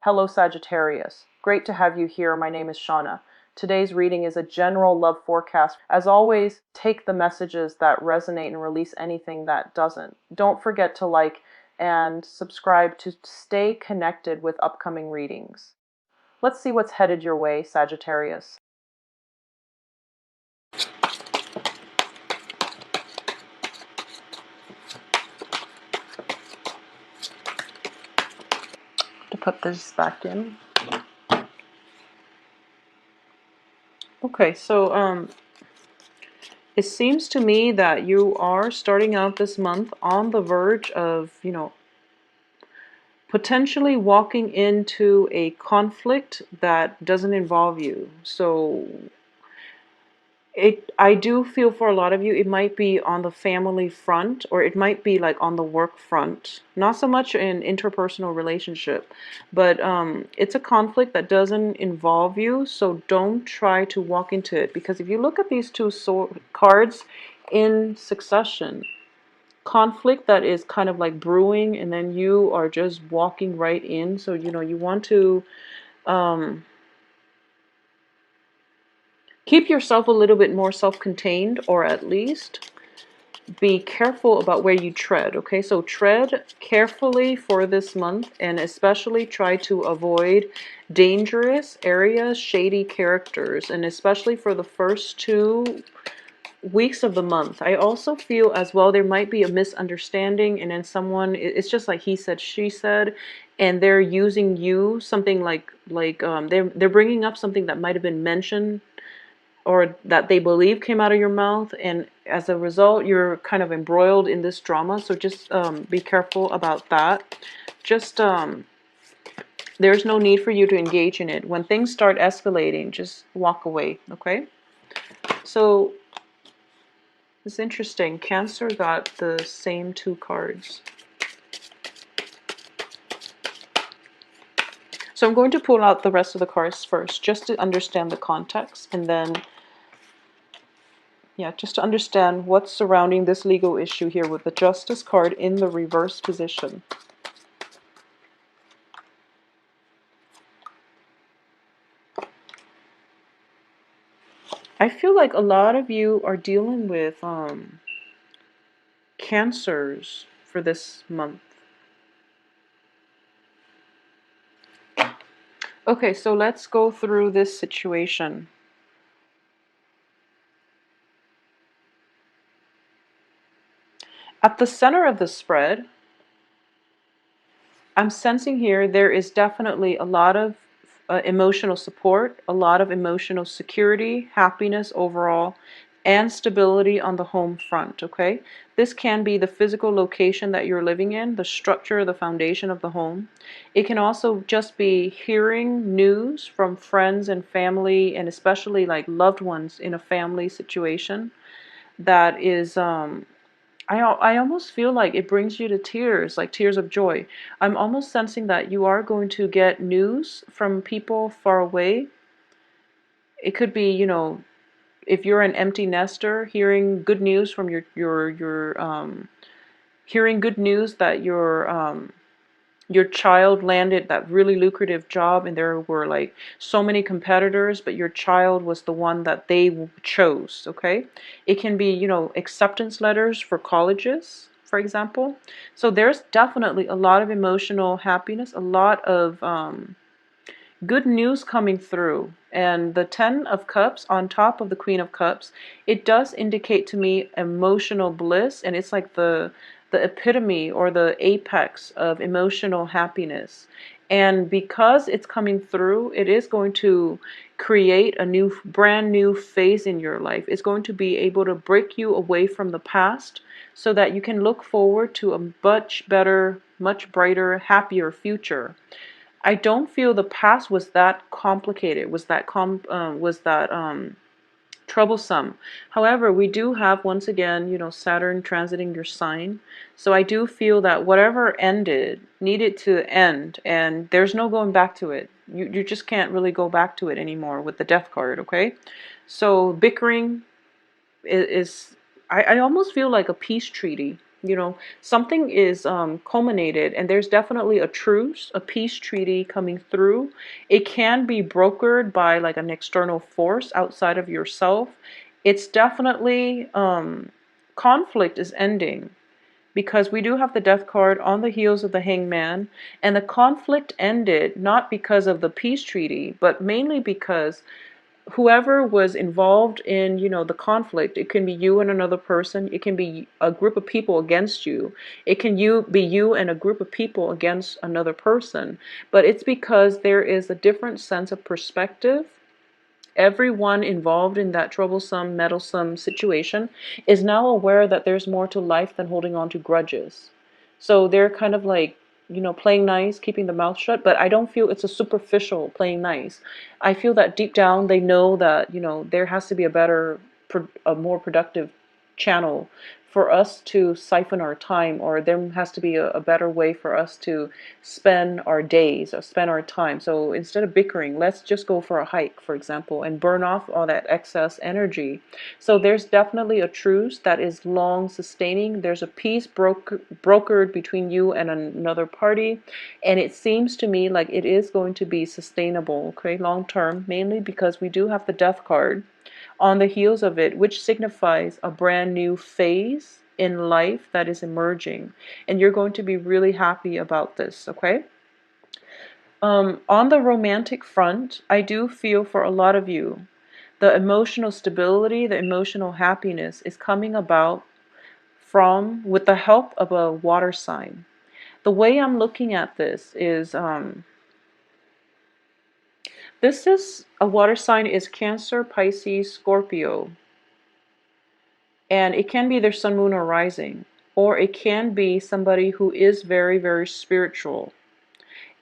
Hello Sagittarius. Great to have you here. My name is Shauna. Today's reading is a general love forecast. As always, take the messages that resonate and release anything that doesn't. Don't forget to like and subscribe to stay connected with upcoming readings. Let's see what's headed your way, Sagittarius. To put this back in. Okay, so it seems to me that you are starting out this month on the verge of, potentially walking into a conflict that doesn't involve you. So I do feel for a lot of you, it might be on the family front, or it might be like on the work front. Not so much in interpersonal relationship, but it's a conflict that doesn't involve you. So don't try to walk into it, because if you look at these two cards in succession, conflict that is kind of like brewing, and then you are just walking right in. So you want to keep yourself a little bit more self-contained, or at least be careful about where you tread. Okay, so tread carefully for this month, and especially try to avoid dangerous areas, shady characters, and especially for the first 2 weeks of the month. I also feel as well there might be a misunderstanding, and then someone, it's just like he said, she said, and they're using you, something like they're bringing up something that might have been mentioned or that they believe came out of your mouth, and as a result you're kind of embroiled in this drama. So just be careful about that. Just there's no need for you to engage in it. When things start escalating, just walk away. Okay, so it's interesting. Cancer got the same two cards. So I'm going to pull out the rest of the cards first, just to understand the context, and then just to understand what's surrounding this legal issue here with the Justice card in the reverse position. I feel like a lot of you are dealing with cancers for this month. Okay, so let's go through this situation. At the center of the spread, I'm sensing here there is definitely a lot of emotional support, a lot of emotional security, happiness overall, and stability on the home front. Okay, this can be the physical location that you're living in, the structure, the foundation of the home. It can also just be hearing news from friends and family, and especially like loved ones in a family situation that is I almost feel like it brings you to tears, like tears of joy. I'm almost sensing that you are going to get news from people far away. It could be, if you're an empty nester, hearing good news from hearing good news that your child landed that really lucrative job, and there were like so many competitors, but your child was the one that they chose. Okay, it can be, acceptance letters for colleges, for example. So there's definitely a lot of emotional happiness, a lot of good news coming through. And the 10 of Cups on top of the Queen of Cups, it does indicate to me emotional bliss, and it's like the epitome or the apex of emotional happiness. And because it's coming through, it is going to create a brand new phase in your life. It's going to be able to break you away from the past so that you can look forward to a much better, much brighter, happier future. I don't feel the past was that complicated, was that troublesome. However, we do have, once again, Saturn transiting your sign. So I do feel that whatever ended needed to end, and there's no going back to it. You just can't really go back to it anymore with the Death card. Okay, so bickering is I almost feel like a peace treaty. Something is culminated, and there's definitely a truce, a peace treaty coming through. It can be brokered by like an external force outside of yourself. It's definitely conflict is ending, because we do have the death card on the heels of the hangman, and the conflict ended not because of the peace treaty, but mainly because whoever was involved in the conflict, it can be you and another person, it can be a group of people against you, it can be you and a group of people against another person, but it's because there is a different sense of perspective. Everyone involved in that troublesome, meddlesome situation is now aware that there's more to life than holding on to grudges. So they're kind of like, playing nice, keeping the mouth shut, but I don't feel it's a superficial playing nice. I feel that deep down they know that, there has to be a better, a more productive channel for us to siphon our time, or there has to be a better way for us to spend our days or spend our time. So instead of bickering, let's just go for a hike, for example, and burn off all that excess energy. So there's definitely a truce that is long sustaining. There's a peace brokered between you and another party, and it seems to me like it is going to be sustainable, okay, long term, mainly because we do have the death card on the heels of it, which signifies a brand new phase in life that is emerging. And you're going to be really happy about this, okay? On the romantic front, I do feel for a lot of you, the emotional stability, the emotional happiness is coming about with the help of a water sign. The way I'm looking at this is, this is a water sign is Cancer, Pisces, Scorpio. And it can be their sun, moon, or rising, or it can be somebody who is very, very spiritual.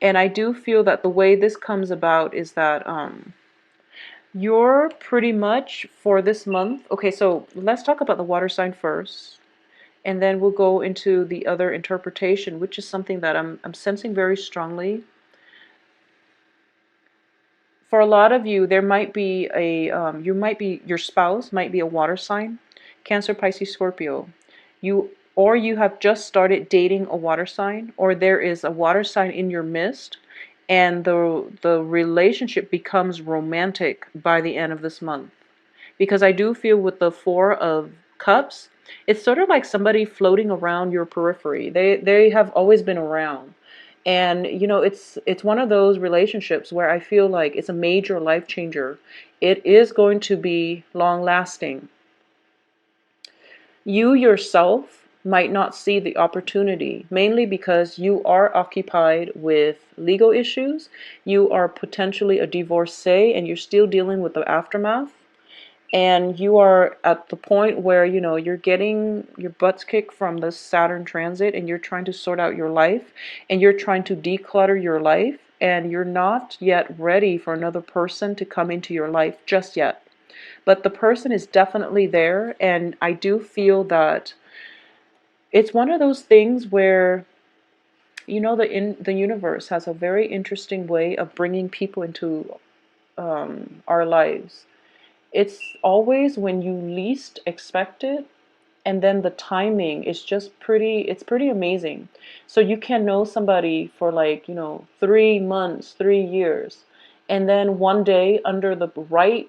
And I do feel that the way this comes about is that you're pretty much for this month. Okay, so let's talk about the water sign first, and then we'll go into the other interpretation, which is something that I'm sensing very strongly. For a lot of you, there might be your spouse might be a water sign, Cancer, Pisces, Scorpio. You have just started dating a water sign, or there is a water sign in your midst, and the relationship becomes romantic by the end of this month. Because I do feel with the Four of Cups, it's sort of like somebody floating around your periphery. They have always been around. And it's one of those relationships where I feel like it's a major life changer. It is going to be long lasting. You yourself might not see the opportunity, mainly because you are occupied with legal issues. You are potentially a divorcee and you're still dealing with the aftermath. And you are at the point where you're getting your butts kicked from the Saturn transit, and you're trying to sort out your life, and you're trying to declutter your life, and you're not yet ready for another person to come into your life just yet. But the person is definitely there, and I do feel that it's one of those things where the universe has a very interesting way of bringing people into our lives. It's always when you least expect it, and then the timing is just it's pretty amazing. So you can know somebody for like 3 months, 3 years, and then one day, under the right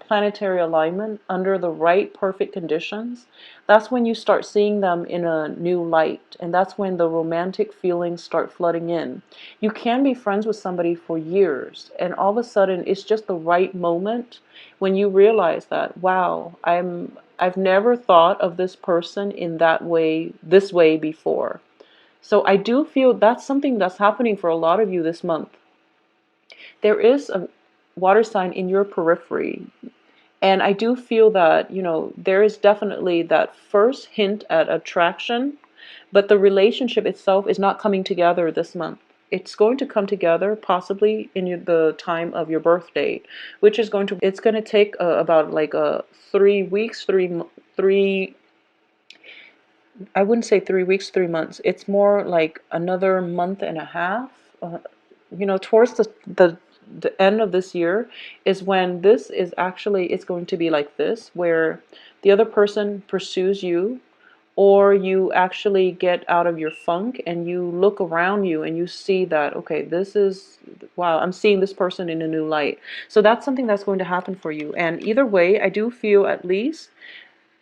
planetary alignment, under the right perfect conditions, that's when you start seeing them in a new light, and that's when the romantic feelings start flooding in. You can be friends with somebody for years, and all of a sudden it's just the right moment when you realize that, wow, I've never thought of this person in this way before. So I do feel that's something that's happening for a lot of you this month. There is a water sign in your periphery, and I do feel that, there is definitely that first hint at attraction, but the relationship itself is not coming together this month. It's going to come together possibly in the time of your birthday, which is it's going to take about like 3 weeks, three, I wouldn't say 3 weeks, 3 months. It's more like another month and a half. Towards the end of this year is when this is actually, it's going to be like this, where the other person pursues you, or you actually get out of your funk and you look around you and you see that, okay, this is, wow, I'm seeing this person in a new light. So that's something that's going to happen for you. And either way, I do feel, at least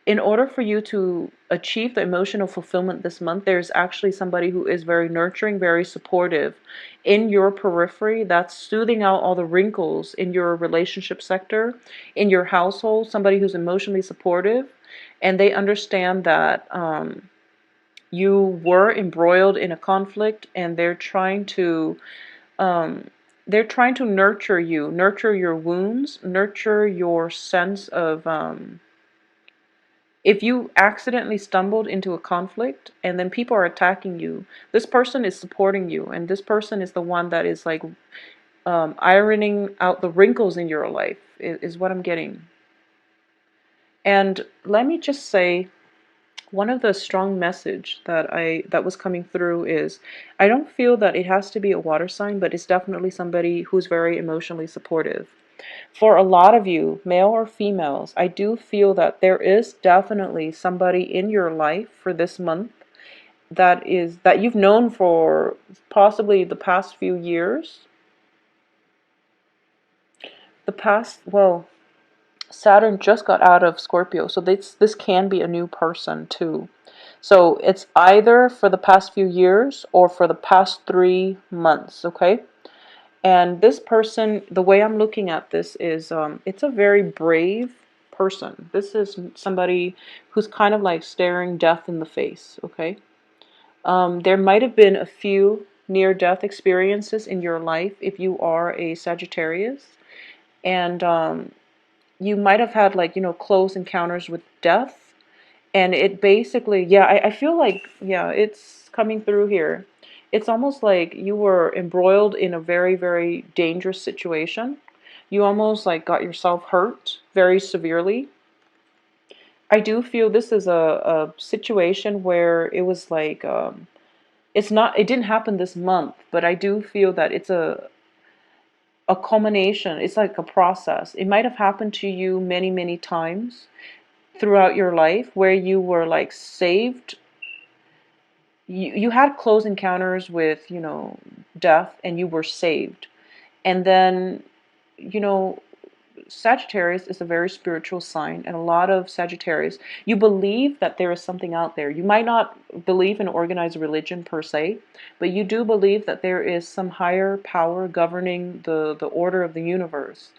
in order for you to achieve the emotional fulfillment this month, there's actually somebody who is very nurturing, very supportive in your periphery, that's soothing out all the wrinkles in your relationship sector, in your household, somebody who's emotionally supportive, and they understand that you were embroiled in a conflict, and um, they're trying to nurture you, nurture your wounds, nurture your sense of if you accidentally stumbled into a conflict and then people are attacking you, this person is supporting you, and this person is the one that is like ironing out the wrinkles in your life, is what I'm getting. And let me just say, one of the strong message that was coming through is, I don't feel that it has to be a water sign, but it's definitely somebody who's very emotionally supportive. For a lot of you, male or females, I do feel that there is definitely somebody in your life for this month that you've known for possibly the past few years. Well, Saturn just got out of Scorpio, so this can be a new person too. So it's either for the past few years or for the past 3 months, okay? And this person, the way I'm looking at this is, it's a very brave person. This is somebody who's kind of like staring death in the face, okay? There might have been a few near-death experiences in your life if you are a Sagittarius. And you might have had, like, close encounters with death. And it basically, yeah, I feel like, yeah, it's coming through here. It's almost like you were embroiled in a very, very dangerous situation. You almost like got yourself hurt very severely. I do feel this is a situation where it was like, it didn't happen this month, but I do feel that it's a culmination. It's like a process. It might have happened to you many, many times throughout your life where you were like saved. You had close encounters with, death, and you were saved. And then, you know, Sagittarius is a very spiritual sign, and a lot of Sagittarius, you believe that there is something out there. You might not believe in organized religion per se, but you do believe that there is some higher power governing the order of the universe.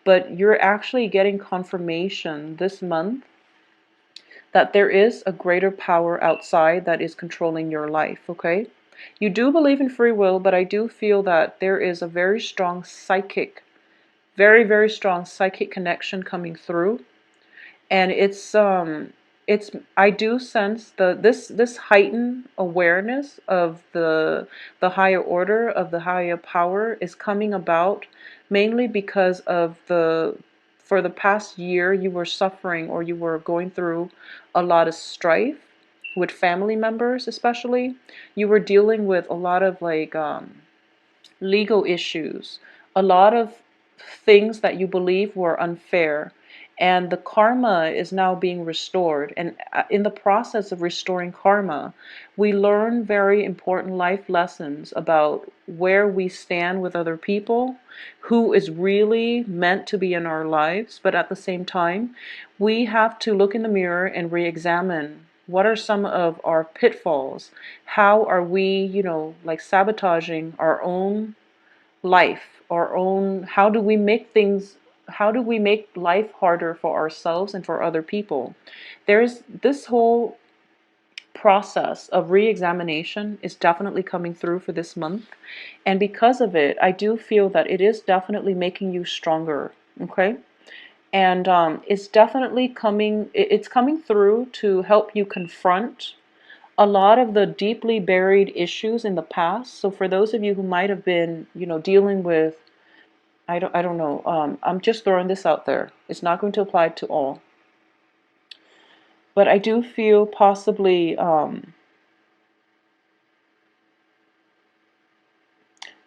But you're actually getting confirmation this month that there is a greater power outside that is controlling your life, okay? You do believe in free will, but I do feel that there is a very strong psychic, very, very strong psychic connection coming through. And it's I do sense this heightened awareness of the higher order, of the higher power, is coming about mainly because of for the past year you were suffering, or you were going through a lot of strife with family members. Especially you were dealing with a lot of like legal issues, a lot of things that you believe were unfair. And the karma is now being restored. And in the process of restoring karma, we learn very important life lessons about where we stand with other people, who is really meant to be in our lives. But at the same time, we have to look in the mirror and re-examine what are some of our pitfalls. How are we, like sabotaging our own life, our own, how do we make life harder for ourselves and for other people? There's this whole process of re-examination is definitely coming through for this month, and because of it, I do feel that it is definitely making you stronger, okay? And it's definitely it's coming through to help you confront a lot of the deeply buried issues in the past. So for those of you who might have been, dealing with, I don't know, I'm just throwing this out there. It's not going to apply to all. But I do feel possibly,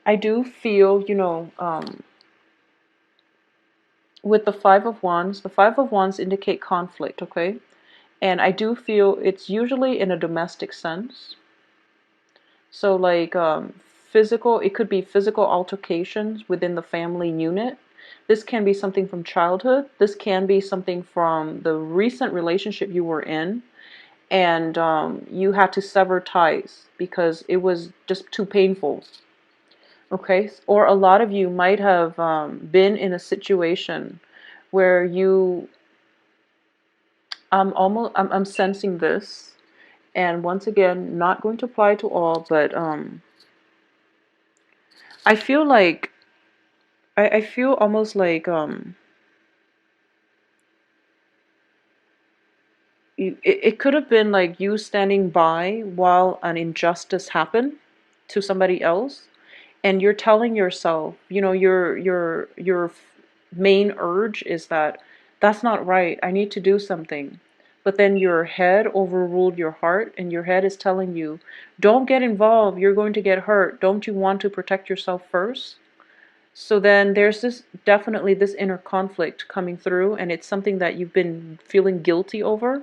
I do feel, with the Five of Wands indicate conflict, okay? And I do feel it's usually in a domestic sense. So like physical, it could be physical altercations within the family unit. This can be something from childhood. This can be something from the recent relationship you were in, and you had to sever ties because it was just too painful. Okay, or a lot of you might have been in a situation where you, I'm sensing this, and once again, not going to apply to all, but I feel like I feel almost like it could have been like you standing by while an injustice happened to somebody else, and you're telling yourself, you know, your main urge is that that's not right. I need to do something. But then your head overruled your heart, and your head is telling you, don't get involved. You're going to get hurt. Don't you want to protect yourself first? So then there's this definitely this inner conflict coming through, and it's something that you've been feeling guilty over.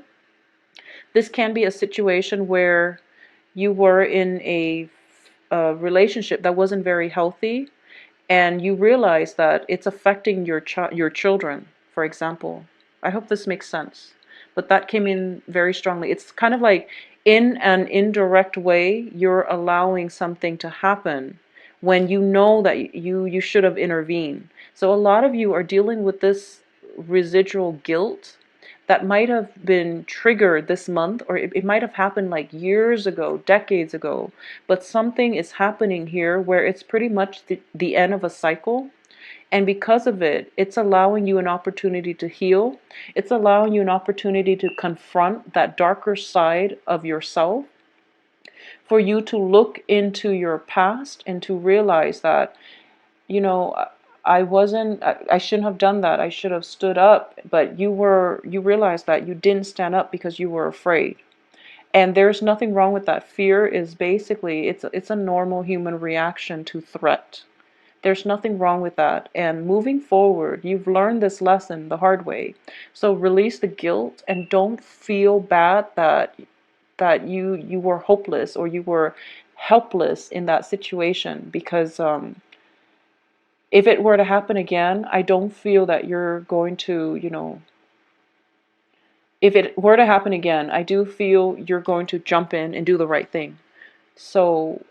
This can be a situation where you were in a relationship that wasn't very healthy, and you realize that it's affecting your children, for example. I hope this makes sense. But that came in very strongly. It's kind of like in an indirect way, you're allowing something to happen when you know that you should have intervened. So a lot of you are dealing with this residual guilt that might have been triggered this month, or it might have happened like years ago, decades ago, but something is happening here where it's pretty much the end of a cycle. And because of it, it's allowing you an opportunity to heal. It's allowing you an opportunity to confront that darker side of yourself, for you to look into your past and to realize that, you know, I shouldn't have done that. I should have stood up. But you realized that you didn't stand up because you were afraid. And there's nothing wrong with that. Fear is basically, it's a normal human reaction to threat. There's nothing wrong with that. And moving forward, you've learned this lesson the hard way. So release the guilt and don't feel bad that you were hopeless or you were helpless in that situation, because if it were to happen again, I don't feel that you're going to, you know, if it were to happen again, I do feel you're going to jump in and do the right thing. So,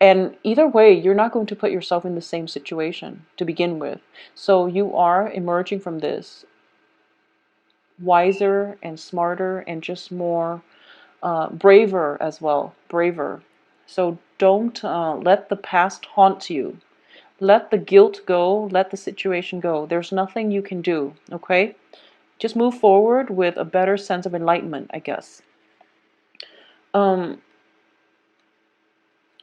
and either way, you're not going to put yourself in the same situation to begin with. So you are emerging from this wiser and smarter and just more braver as well, braver. So don't let the past haunt you. Let the guilt go, let the situation go. There's nothing you can do, okay? Just move forward with a better sense of enlightenment, I guess. Um,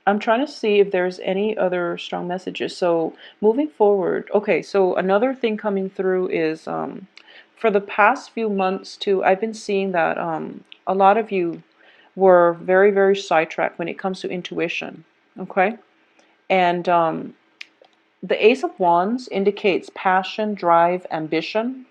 I'm trying to see if there's any other strong messages. So moving forward, okay, so another thing coming through is for the past few months too, I've been seeing that a lot of you were very, very sidetracked when it comes to intuition, okay? And the Ace of Wands indicates passion, drive, ambition.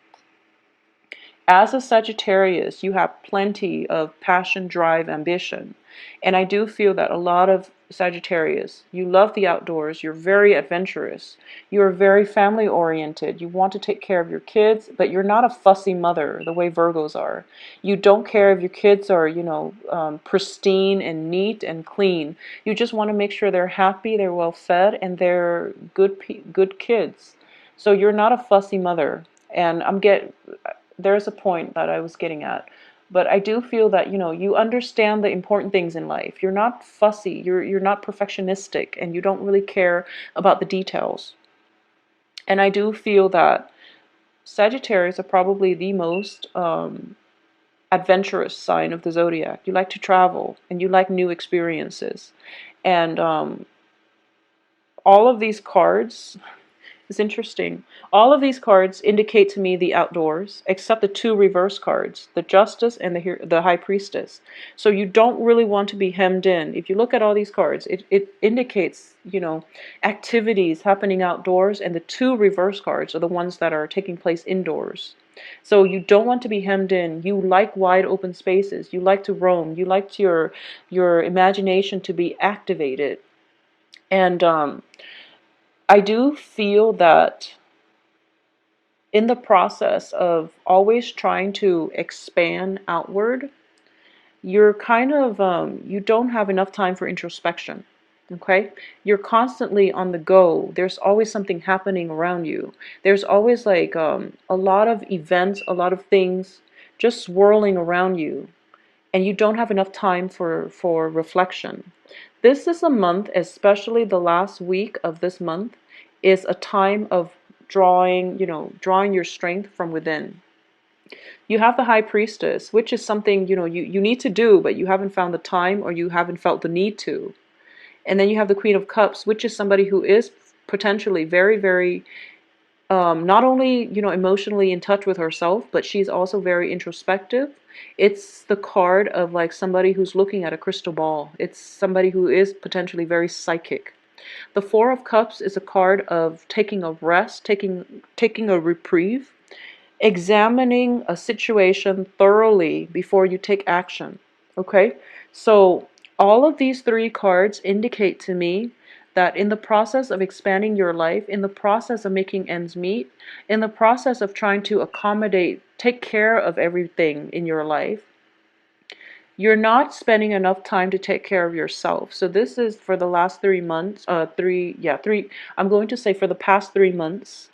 As a Sagittarius, you have plenty of passion, drive, ambition. And I do feel that a lot of Sagittarius, you love the outdoors, you're very adventurous, you're very family oriented, you want to take care of your kids, but you're not a fussy mother the way Virgos are. You don't care if your kids are, you know, pristine and neat and clean. You just want to make sure they're happy, they're well fed, and they're good kids. So you're not a fussy mother. And there's a point that I was getting at. But I do feel that, you know, you understand the important things in life. You're not fussy, you're not perfectionistic, and you don't really care about the details. And I do feel that Sagittarius are probably the most adventurous sign of the zodiac. You like to travel and you like new experiences. And all of these cards, it's interesting. All of these cards indicate to me the outdoors, except the two reverse cards, the Justice and the High Priestess. So you don't really want to be hemmed in. If you look at all these cards, it indicates, you know, activities happening outdoors, and the two reverse cards are the ones that are taking place indoors. So you don't want to be hemmed in. You like wide open spaces. You like to roam. You like your imagination to be activated. And I do feel that in the process of always trying to expand outward, you're kind of, you don't have enough time for introspection. Okay? You're constantly on the go. There's always something happening around you. There's always like a lot of events, a lot of things just swirling around you. And you don't have enough time for reflection. This is a month, especially the last week of this month, is a time of drawing, drawing your strength from within. You have the high priestess, which is something, you need to do, but you haven't found the time or you haven't felt the need to. And then you have the Queen of Cups, which is somebody who is potentially very, very, not only, emotionally in touch with herself, but she's also very introspective. It's the card of like somebody who's looking at a crystal ball. It's somebody who is potentially very psychic. The Four of Cups is a card of taking a rest, taking a reprieve, examining a situation thoroughly before you take action. Okay? So, all of these three cards indicate to me that in the process of expanding your life, in the process of making ends meet, in the process of trying to accommodate, take care of everything in your life, you're not spending enough time to take care of yourself. So this is for the last 3 months, I'm going to say for the past 3 months,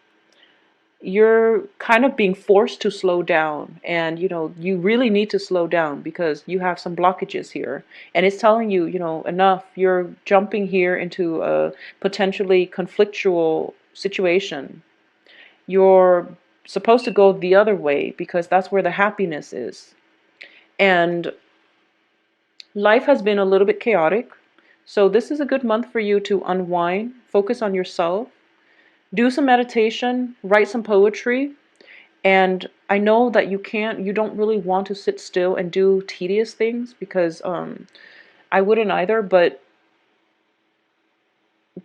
you're kind of being forced to slow down. And, you really need to slow down because you have some blockages here. And it's telling you, enough, you're jumping here into a potentially conflictual situation. You're supposed to go the other way because that's where the happiness is. And life has been a little bit chaotic. So this is a good month for you to unwind, focus on yourself, do some meditation, write some poetry. And I know that you don't really want to sit still and do tedious things because I wouldn't either, but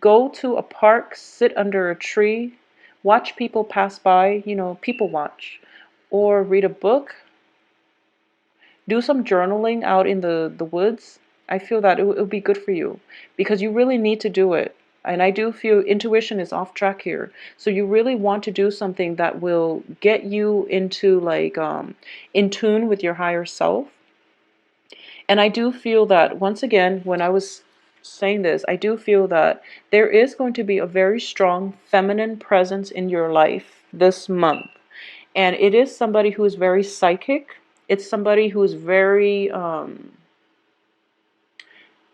go to a park, sit under a tree, watch people pass by, people watch, or read a book, do some journaling out in the woods. I feel that it would be good for you because you really need to do it. And I do feel intuition is off track here. So you really want to do something that will get you into like in tune with your higher self. And I do feel that once again, when I was saying this, I do feel that there is going to be a very strong feminine presence in your life this month. And it is somebody who is very psychic. It's somebody who is very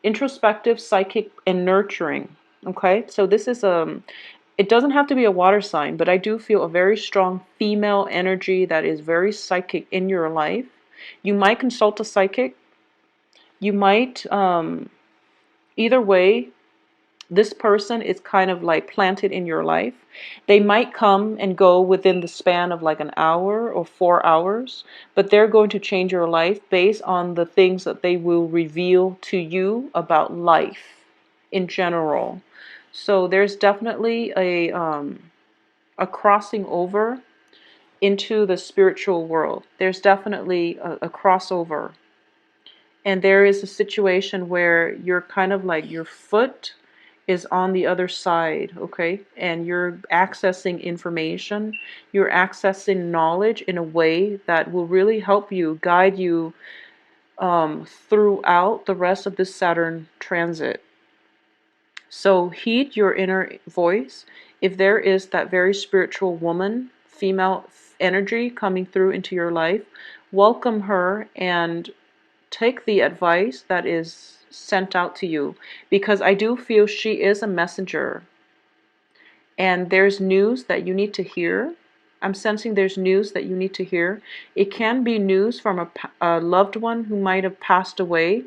introspective, psychic, and nurturing. Okay, so this is it doesn't have to be a water sign, but I do feel a very strong female energy that is very psychic in your life. You might consult a psychic. You might, either way, this person is kind of like planted in your life. They might come and go within the span of like an hour or 4 hours, but they're going to change your life based on the things that they will reveal to you about life in general. So there's definitely a crossing over into the spiritual world. There's definitely a crossover. And there is a situation where you're kind of like your foot is on the other side, okay? And you're accessing information, you're accessing knowledge in a way that will really help you, guide you throughout the rest of this Saturn transit. So heed your inner voice. If there is that very spiritual woman, female energy coming through into your life, welcome her and take the advice that is sent out to you, because I do feel she is a messenger and there's news that you need to hear. I'm sensing there's news that you need to hear. It can be news from a loved one who might have passed away,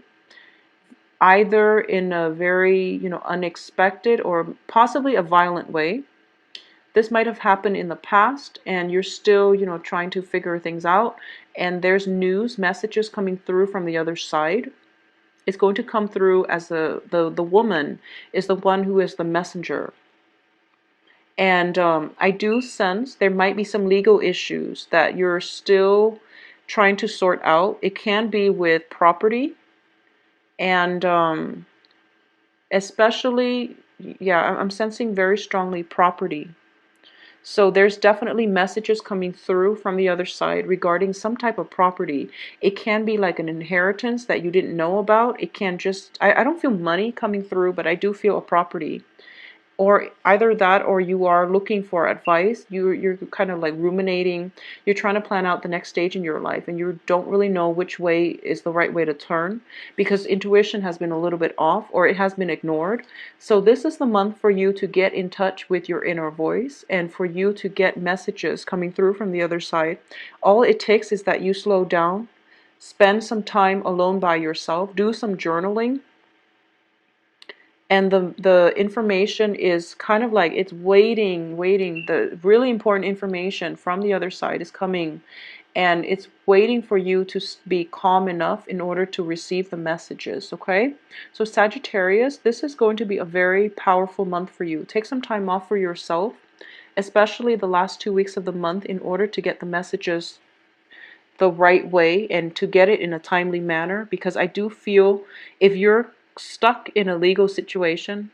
either in a very, unexpected or possibly a violent way. This might have happened in the past and you're still, trying to figure things out, and there's news, messages coming through from the other side. It's going to come through as the woman is the one who is the messenger. And I do sense there might be some legal issues that you're still trying to sort out. It can be with property, and especially, yeah, I'm sensing very strongly property. So there's definitely messages coming through from the other side regarding some type of property. It can be like an inheritance that you didn't know about. It can just, I don't feel money coming through, but I do feel a property. Or either that, or you are looking for advice. You're kind of like ruminating. You're trying to plan out the next stage in your life, and you don't really know which way is the right way to turn, because intuition has been a little bit off, or it has been ignored. So this is the month for you to get in touch with your inner voice, and for you to get messages coming through from the other side. All it takes is that you slow down, spend some time alone by yourself, do some journaling, and the information is kind of like it's waiting. The really important information from the other side is coming, and it's waiting for you to be calm enough in order to receive the messages. Okay, so Sagittarius, this is going to be a very powerful month for you. Take some time off for yourself, especially the last 2 weeks of the month, in order to get the messages the right way and to get it in a timely manner, because I do feel if you're stuck in a legal situation,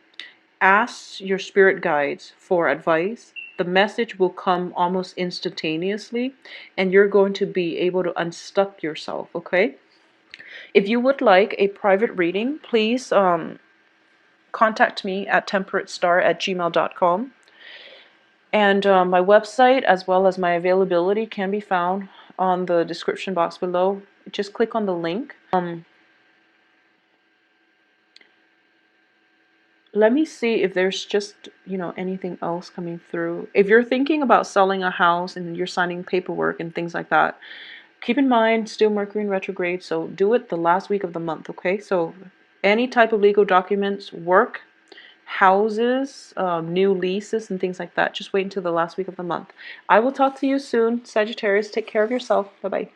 ask your spirit guides for advice. The message will come almost instantaneously, and you're going to be able to unstuck yourself, okay? If you would like a private reading, please contact me at temperatestar@gmail.com. And my website, as well as my availability, can be found on the description box below. Just click on the link. Let me see if there's just, anything else coming through. If you're thinking about selling a house and you're signing paperwork and things like that, keep in mind, still Mercury in retrograde, so do it the last week of the month, okay? So any type of legal documents, work, houses, new leases, and things like that, just wait until the last week of the month. I will talk to you soon. Sagittarius, take care of yourself. Bye-bye.